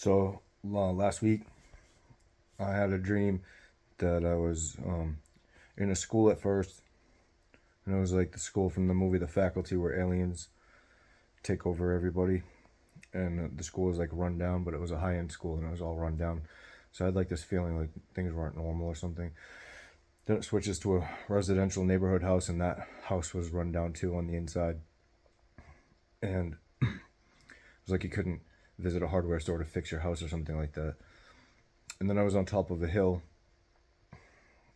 So last week I had a dream that I was in a school at first, and it was like the school from the movie The Faculty, where aliens take over everybody, and the school was like run down, but it was a high end school and it was all run down. So I had like this feeling like things weren't normal or something. Then it switches to a residential neighborhood house, and that house was run down too on the inside, and it was like you couldn't visit a hardware store to fix your house or something like that. And then I was on top of a hill,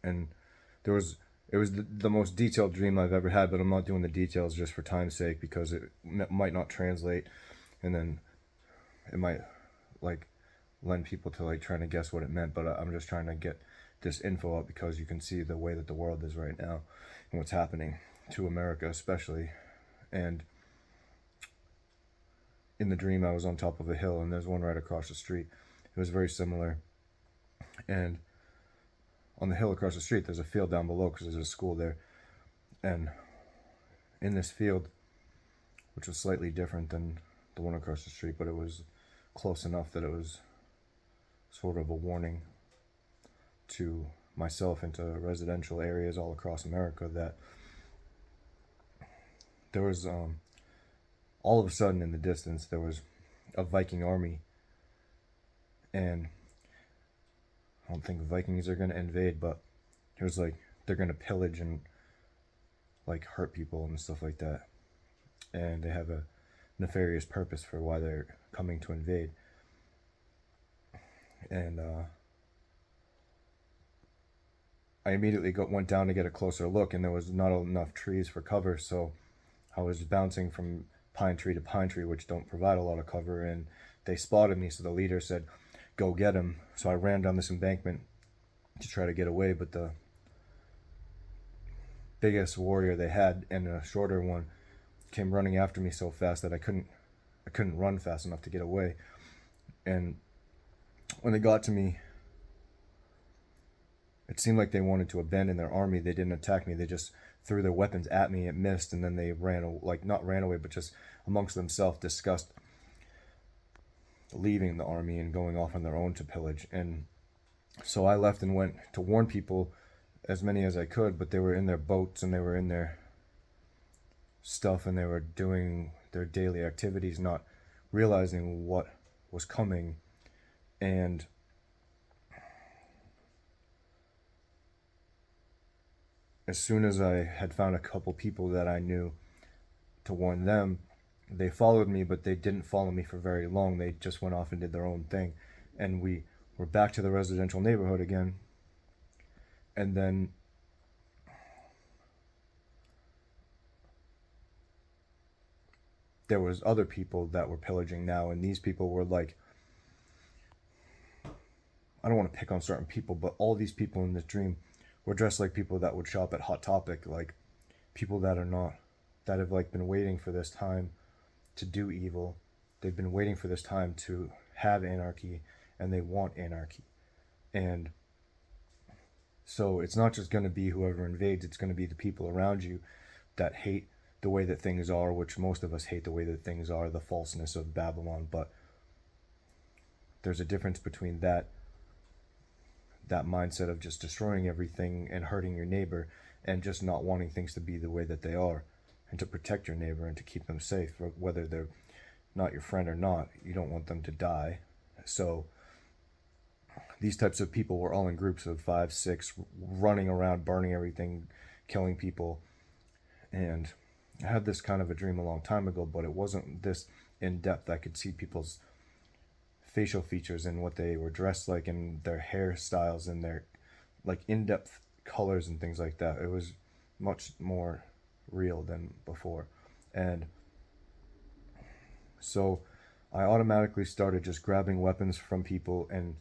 and there was it was the most detailed dream I've ever had, but I'm not doing the details just for time's sake because it might not translate, and then it might like lend people to like trying to guess what it meant. But I'm just trying to get this info out because you can see the way that the world is right now and what's happening to America especially. And in the dream I was on top of a hill, and there's one right across the street. It was very similar. And on the hill across the street there's a field down below because there's a school there. And in this field, which was slightly different than the one across the street, but it was close enough that it was sort of a warning to myself and to residential areas all across America that there was all of a sudden in the distance there was a Viking army. And I don't think Vikings are going to invade, but it was like they're going to pillage and like hurt people and stuff like that. And they have a nefarious purpose for why they're coming to invade. And I immediately went down to get a closer look, and there was not enough trees for cover, so I was bouncing from pine tree to pine tree, which don't provide a lot of cover, and they spotted me, so the leader said, "Go get him." So I ran down this embankment to try to get away, but the biggest warrior they had and a shorter one came running after me so fast that I couldn't run fast enough to get away. And when they got to me, it seemed like they wanted to abandon their army. They didn't attack me. They just threw their weapons at me. It missed, and then they ran, like not ran away, but just amongst themselves discussed leaving the army and going off on their own to pillage. And so I left and went to warn people, as many as I could, but they were in their boats and they were in their stuff and they were doing their daily activities, not realizing what was coming. And as soon as I had found a couple people that I knew to warn them, they followed me, but they didn't follow me for very long. They just went off and did their own thing. And we were back to the residential neighborhood again. And then there was other people that were pillaging now, and these people were like, I don't want to pick on certain people, but all these people in this dream were dressed like people that would shop at Hot Topic, like people that are not, that have like been waiting for this time to do evil. They've been waiting for this time to have anarchy, and they want anarchy. And so it's not just going to be whoever invades, it's going to be the people around you that hate the way that things are, which most of us hate the way that things are, the falseness of Babylon. But there's a difference between that mindset of just destroying everything and hurting your neighbor, and just not wanting things to be the way that they are, and to protect your neighbor and to keep them safe, whether they're not your friend or not. You don't want them to die. So these types of people were all in groups of 5, 6, running around, burning everything, killing people. And I had this kind of a dream a long time ago, but it wasn't this in depth. I could see people's facial features and what they were dressed like and their hairstyles and their like in-depth colors and things like that. It was much more real than before. And so I automatically started just grabbing weapons from people and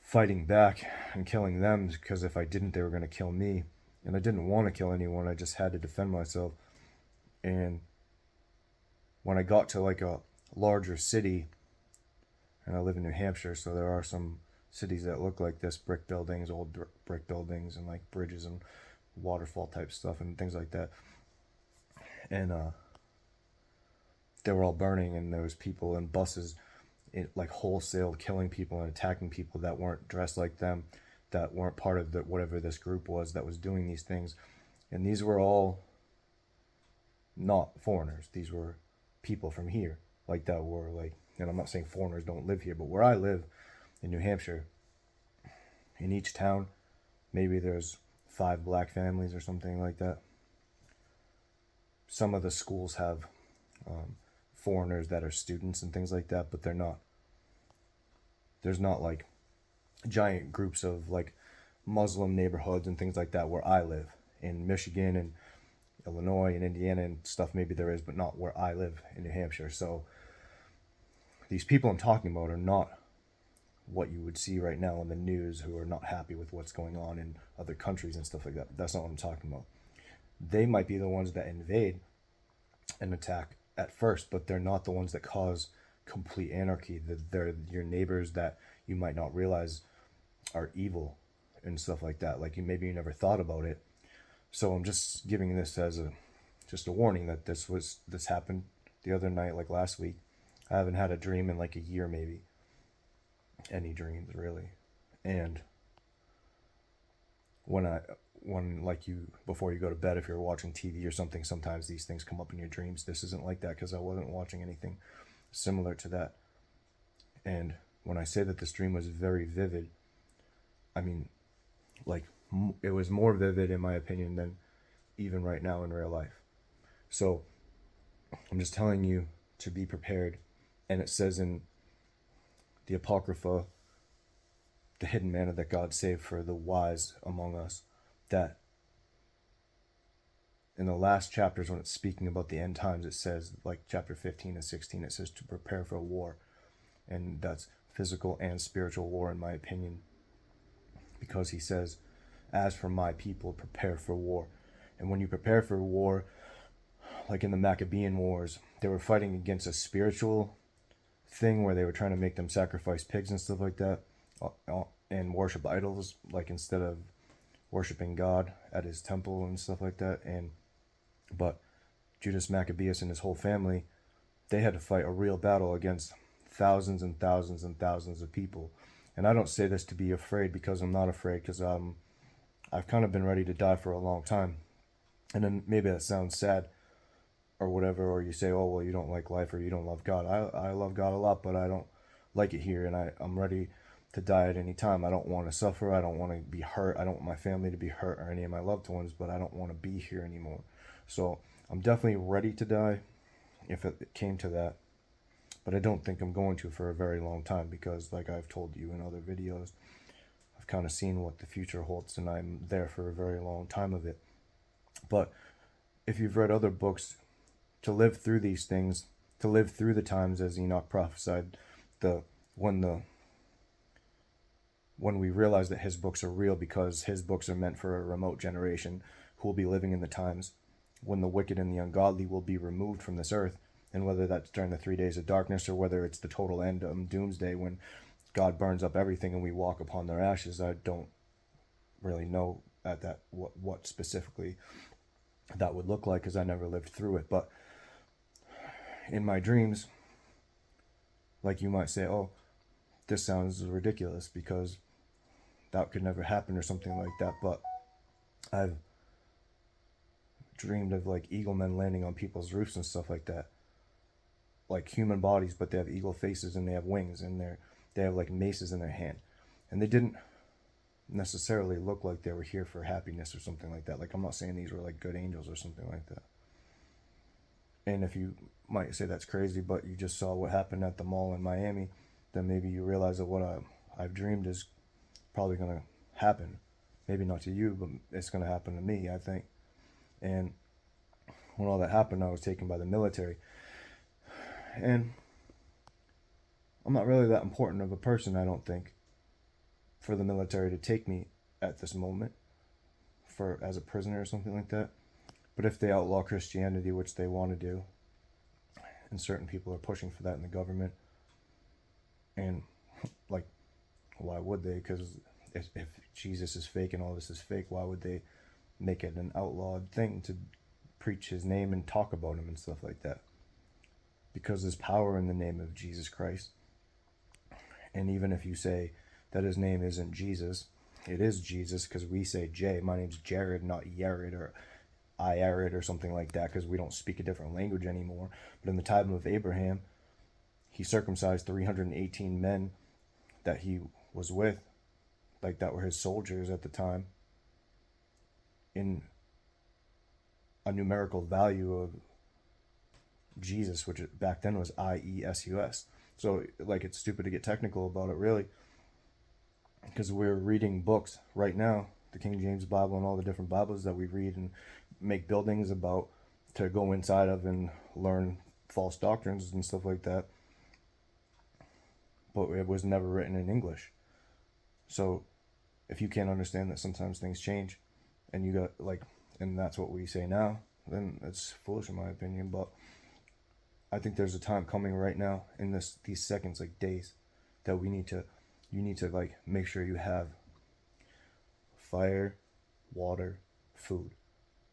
fighting back and killing them, because if I didn't, they were going to kill me. And I didn't want to kill anyone. I just had to defend myself. And when I got to like a larger city, and I live in New Hampshire, so there are some cities that look like this, brick buildings, old brick buildings, and like bridges and waterfall type stuff and things like that. And they were all burning, and there was people and buses like wholesale killing people and attacking people that weren't dressed like them, that weren't part of the whatever this group was that was doing these things. And these were all not foreigners. These were people from here, like that were like, and I'm not saying foreigners don't live here, but where I live in New Hampshire, in each town, maybe there's 5 black families or something like that. Some of the schools have foreigners that are students and things like that, but they're not. There's not like giant groups of like Muslim neighborhoods and things like that where I live. In Michigan and Illinois and Indiana and stuff, maybe there is, but not where I live in New Hampshire. So these people I'm talking about are not what you would see right now in the news, who are not happy with what's going on in other countries and stuff like that. That's not what I'm talking about. They might be the ones that invade and attack at first, but they're not the ones that cause complete anarchy. They're your neighbors that you might not realize are evil and stuff like that. Like maybe you never thought about it. So I'm just giving this as just a warning that this happened the other night, like last week. I haven't had a dream in like a year, maybe. Any dreams really. And when like you, before you go to bed, if you're watching TV or something, sometimes these things come up in your dreams. This isn't like that because I wasn't watching anything similar to that. And when I say that this dream was very vivid, I mean, like, it was more vivid in my opinion than even right now in real life. So I'm just telling you to be prepared. And it says in the Apocrypha, the hidden manna that God saved for the wise among us, that in the last chapters when it's speaking about the end times, it says, like chapter 15 and 16, it says to prepare for war. And that's physical and spiritual war in my opinion, because he says, as for my people, prepare for war. And when you prepare for war, like in the Maccabean Wars, they were fighting against a spiritual thing where they were trying to make them sacrifice pigs and stuff like that, and worship idols, like instead of worshiping God at his temple and stuff like that. But Judas Maccabeus and his whole family, they had to fight a real battle against thousands and thousands and thousands of people. And I don't say this to be afraid, because I'm not afraid, because I've kind of been ready to die for a long time. And then maybe that sounds sad or whatever, or you say, oh, well, you don't like life or you don't love God. I love God a lot, but I don't like it here, and I'm ready to die at any time. I don't want to suffer. I don't want to be hurt. I don't want my family to be hurt or any of my loved ones, but I don't want to be here anymore. So I'm definitely ready to die if it came to that. But I don't think I'm going to for a very long time, because like I've told you in other videos, I've kind of seen what the future holds, and I'm there for a very long time of it. But if you've read other books, to live through these things, to live through the times as Enoch prophesied, when we realize that his books are real, because his books are meant for a remote generation who will be living in the times when the wicked and the ungodly will be removed from this earth. And whether that's during the 3 days of darkness, or whether it's the total end of doomsday when God burns up everything and we walk upon their ashes, I don't really know at that what specifically that would look like, because I never lived through it. But in my dreams, like, you might say, oh, this sounds ridiculous because that could never happen or something like that, but I've dreamed of like eagle men landing on people's roofs and stuff like that, like human bodies, but they have eagle faces and they have wings, and they have like maces in their hand, and they didn't necessarily look like they were here for happiness or something like that. Like, I'm not saying these were like good angels or something like that. And if you might say that's crazy, but you just saw what happened at the mall in Miami, then maybe you realize that what I've dreamed is probably going to happen. Maybe not to you, but it's going to happen to me, I think. And when all that happened, I was taken by the military. And I'm not really that important of a person, I don't think, for the military to take me at this moment as a prisoner or something like that. But if they outlaw Christianity, which they want to do, and certain people are pushing for that in the government, and like, why would they? Because if Jesus is fake and all this is fake, why would they make it an outlawed thing to preach his name and talk about him and stuff like that? Because there's power in the name of Jesus Christ. And even if you say that his name isn't Jesus, it is Jesus, because we say J. My name's Jared, not Yared or Iared or something like that, because we don't speak a different language anymore. But in the time of Abraham, he circumcised 318 men that he was with, like that were his soldiers at the time, in a numerical value of Jesus, which back then was IESUS. So, like, it's stupid to get technical about it, really, because we're reading books right now, the King James Bible and all the different Bibles that we read and make buildings about to go inside of and learn false doctrines and stuff like that. But it was never written in English. So if you can't understand that sometimes things change, and you got like, and that's what we say now, then it's foolish in my opinion. But I think there's a time coming right now in these seconds, like days, that you need to like make sure you have fire, water, food,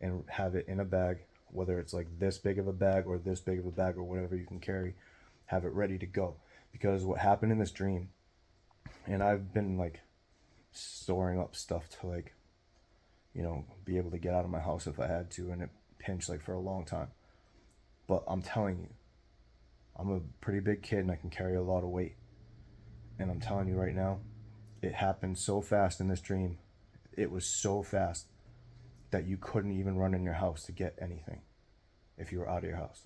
and have it in a bag, whether it's like this big of a bag or this big of a bag or whatever you can carry, have it ready to go. Because what happened in this dream, and I've been like storing up stuff to like, be able to get out of my house if I had to, and it pinched like for a long time. But I'm telling you, I'm a pretty big kid and I can carry a lot of weight. And I'm telling you right now, it happened so fast in this dream. It was so fast that you couldn't even run in your house to get anything if you were out of your house.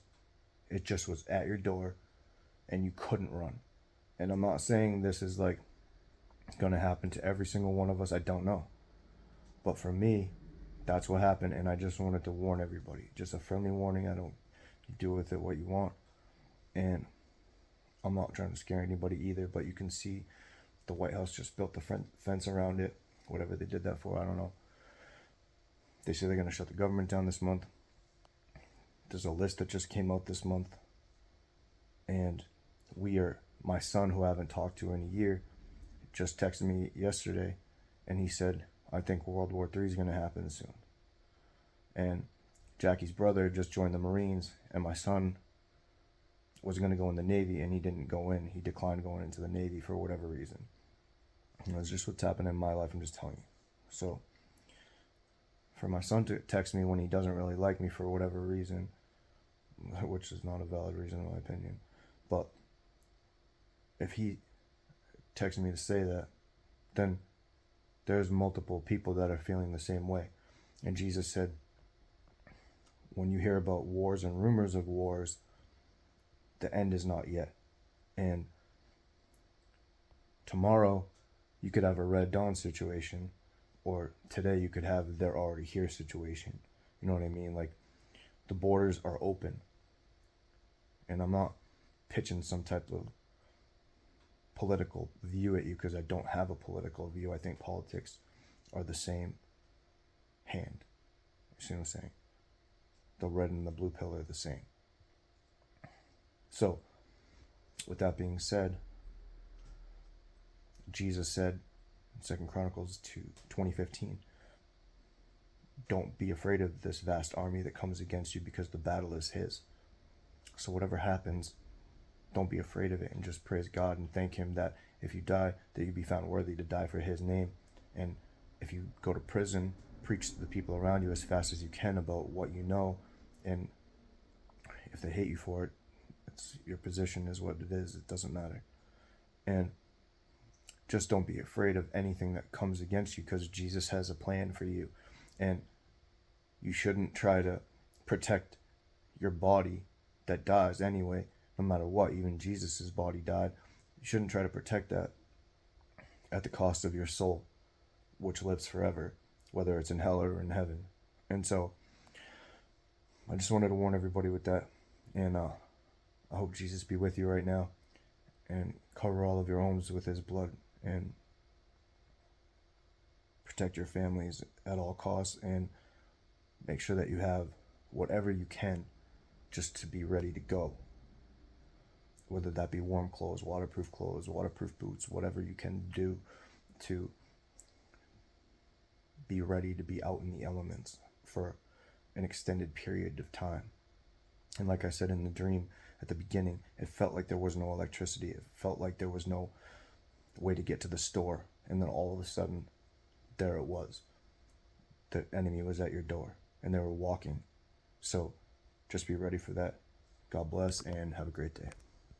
It just was at your door and you couldn't run. And I'm not saying this is like going to happen to every single one of us. I don't know. But for me, that's what happened. And I just wanted to warn everybody. Just a friendly warning. I don't do with it what you want. And I'm not trying to scare anybody either. But you can see the White House just built the fence around it. Whatever they did that for, I don't know. They say they're going to shut the government down this month. There's a list that just came out this month. And my son, who I haven't talked to in a year, just texted me yesterday. And he said, I think World War III is going to happen soon. And Jackie's brother just joined the Marines. And my son was going to go in the Navy. And he didn't go in. He declined going into the Navy for whatever reason. And that's just what's happened in my life. I'm just telling you. So for my son to text me when he doesn't really like me for whatever reason, which is not a valid reason in my opinion, but if he texted me to say that, then there's multiple people that are feeling the same way. And Jesus said, when you hear about wars and rumors of wars, the end is not yet. And tomorrow you could have a Red Dawn situation, or today you could have they're already here situation. You know what I mean? Like, the borders are open. And I'm not pitching some type of political view at you, because I don't have a political view. I think politics are the same hand. You see what I'm saying? The red and the blue pill are the same. So, with that being said, Jesus said in 2 Chronicles 20:15, don't be afraid of this vast army that comes against you, because the battle is his. So whatever happens, don't be afraid of it, and just praise God and thank him that if you die, that you be found worthy to die for his name. And if you go to prison, preach to the people around you as fast as you can about what you know. And if they hate you for it, it's your position is what it is. It doesn't matter. And just don't be afraid of anything that comes against you, because Jesus has a plan for you. And you shouldn't try to protect your body that dies anyway, no matter what. Even Jesus's body died. You shouldn't try to protect that at the cost of your soul, which lives forever, whether it's in hell or in heaven. And so I just wanted to warn everybody with that. And I hope Jesus be with you right now and cover all of your homes with his blood and protect your families at all costs, and make sure that you have whatever you can just to be ready to go. Whether that be warm clothes, waterproof boots, whatever you can do to be ready to be out in the elements for an extended period of time. And like I said in the dream at the beginning, it felt like there was no electricity. It felt like there was no way to get to the store, and then all of a sudden, there it was. The enemy was at your door, and they were walking. So just be ready for that. God bless, and have a great day.